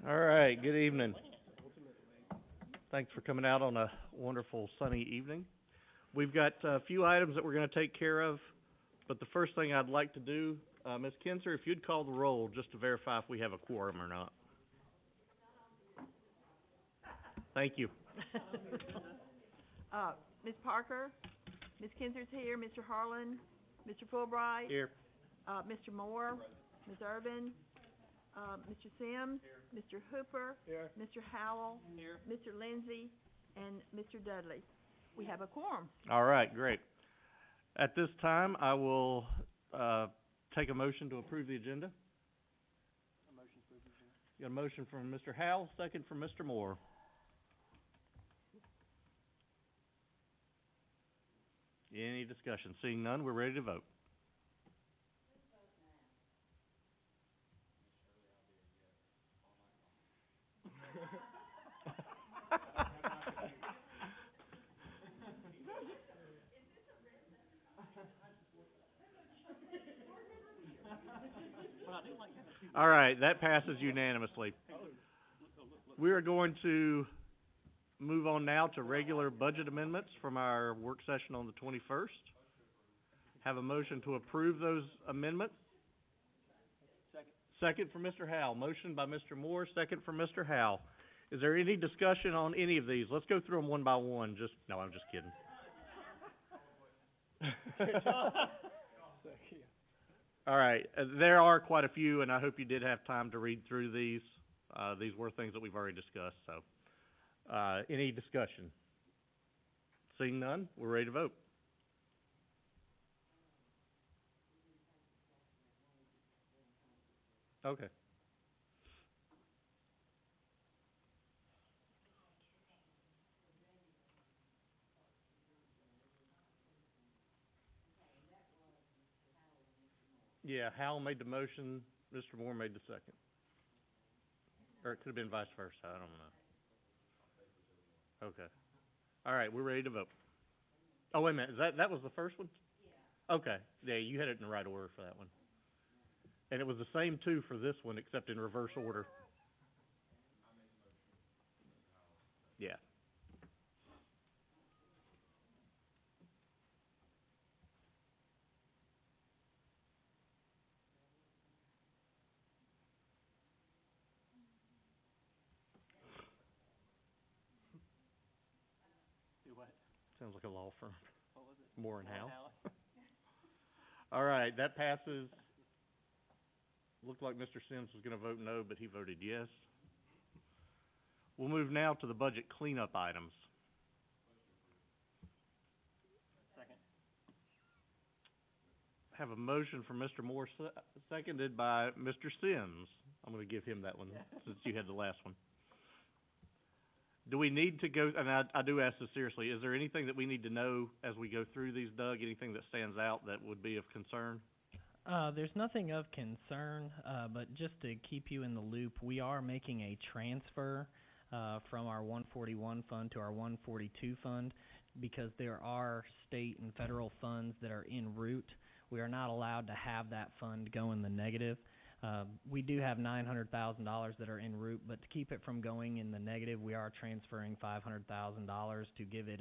All right, good evening. Thanks for coming out on a wonderful sunny evening. We've got a few items that we're going to take care of, but the first thing I'd like to do, Ms. Kinzer, if you'd call the roll just to verify if we have a quorum or not. Thank you. Ms. Parker, Ms. Kinzer's here, Mr. Harlan, Mr. Fulbright. Here. Mr. Moore, Ms. Urban, Mr. Sims, Mr. Hooper, Here. Mr. Howell, Mr. Lindsay, and Mr. Dudley. We have a quorum. All right, great. At this time, I will take a motion to approve the agenda. A motion to approve the agenda. Got a motion from Mr. Howell, second from Mr. Moore. Any discussion? Seeing none, we're ready to vote. All right, that passes unanimously. We are going to move on now to regular budget amendments from our work session on the 21st. Have a motion to approve those amendments. Second from Mr. Howell. Motion by Mr. Moore, second from Mr. Howell. Is there any discussion on any of these? Let's go through them one by one. No, I'm just kidding. All right, there are quite a few, and I hope you did have time to read through these. These were things that we've already discussed, so. Any discussion? Seeing none, we're ready to vote. Okay. Yeah, Hal made the motion, Mr. Moore made the second. Or it could have been vice versa, I don't know. Okay. All right, we're ready to vote. Oh, wait a minute, that was the first one? Yeah. Okay, yeah, you had it in the right order for that one. And it was the same two for this one, except in reverse order. Yeah. Do what? Sounds like a law firm. What was it? Moore and Howell. All right, that passes. Looked like Mr. Sims was going to vote no, but he voted yes. We'll move now to the budget cleanup items. Second. Have a motion from Mr. Moore, seconded by Mr. Sims. I'm going to give him that one since you had the last one. Do we need to go, and I do ask this seriously, is there anything that we need to know as we go through these, Doug? Anything that stands out that would be of concern? There's nothing of concern, but just to keep you in the loop, we are making a transfer from our 141 fund to our 142 fund because there are state and federal funds that are en route. We are not allowed to have that fund go in the negative. We do have $900,000 that are en route, but to keep it from going in the negative, we are transferring $500,000 to give it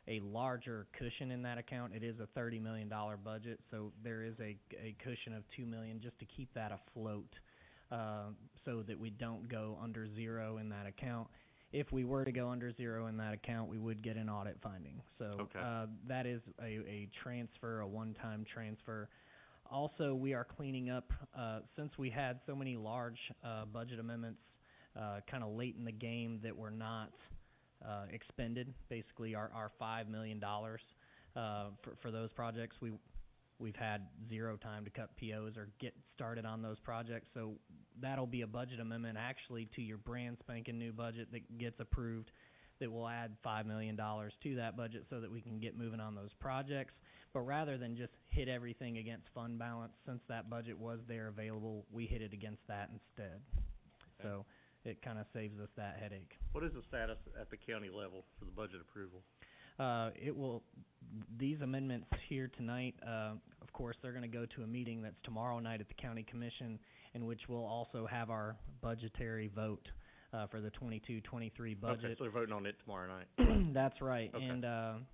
a larger cushion in that account. It is a $30 million budget, so there is a cushion of $2 million just to keep that afloat so that we don't go under zero in that account. If we were to go under zero in that account, we would get an audit finding. So okay. That is a transfer, a one-time transfer. Also, we are cleaning up, since we had so many large budget amendments kind of late in the game that were not expended, basically our $5 million for those projects. We've had zero time to cut POs or get started on those projects, so that'll be a budget amendment actually to your brand spanking new budget that gets approved that will add $5 million to that budget so that we can get moving on those projects. But rather than just hit everything against fund balance, since that budget was there available, we hit it against that instead. Okay. So it kind of saves us that headache. What is the status at the county level for the budget approval? These amendments here tonight, of course, they're gonna go to a meeting that's tomorrow night at the county commission, in which we'll also have our budgetary vote, for the 22-23 budget. Okay, so they're voting on it tomorrow night. That's right, Okay. and,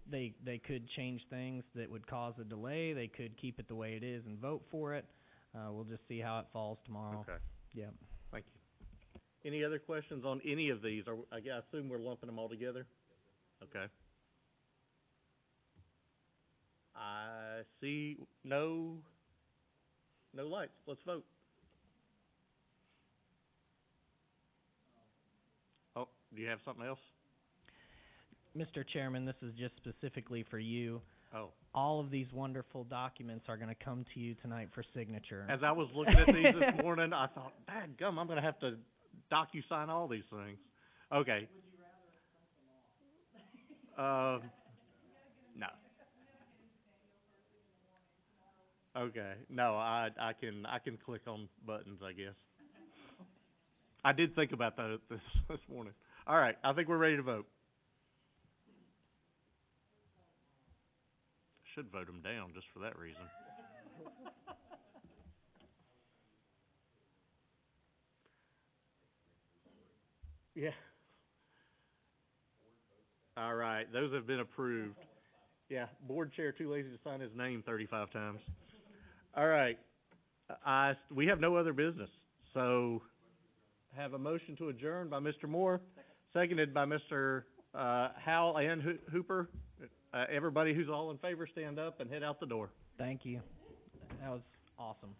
they could change things that would cause a delay, they could keep it the way it is and vote for it. We'll just see how it falls tomorrow. Okay, Yep. thank you. Any other questions on any of these? I assume we're lumping them all together? Okay. I see no lights. Let's vote. Oh, do you have something else? Mr. Chairman, this is just specifically for you. Oh. All of these wonderful documents are gonna come to you tonight for signature. As I was looking at these this morning, I thought, dadgum, I'm gonna have to docu-sign all these things. Okay. No. Okay, no, I can click on buttons, I guess. I did think about that this morning. All right, I think we're ready to vote. Should vote them down just for that reason. Yeah. All right, those have been approved. Yeah, board chair too lazy to sign his name 35 times. All right, we have no other business, so have a motion to adjourn by Mr. Moore, seconded by Mr. Howell and Hooper. Everybody who's all in favor, stand up and head out the door. Thank you. That was awesome.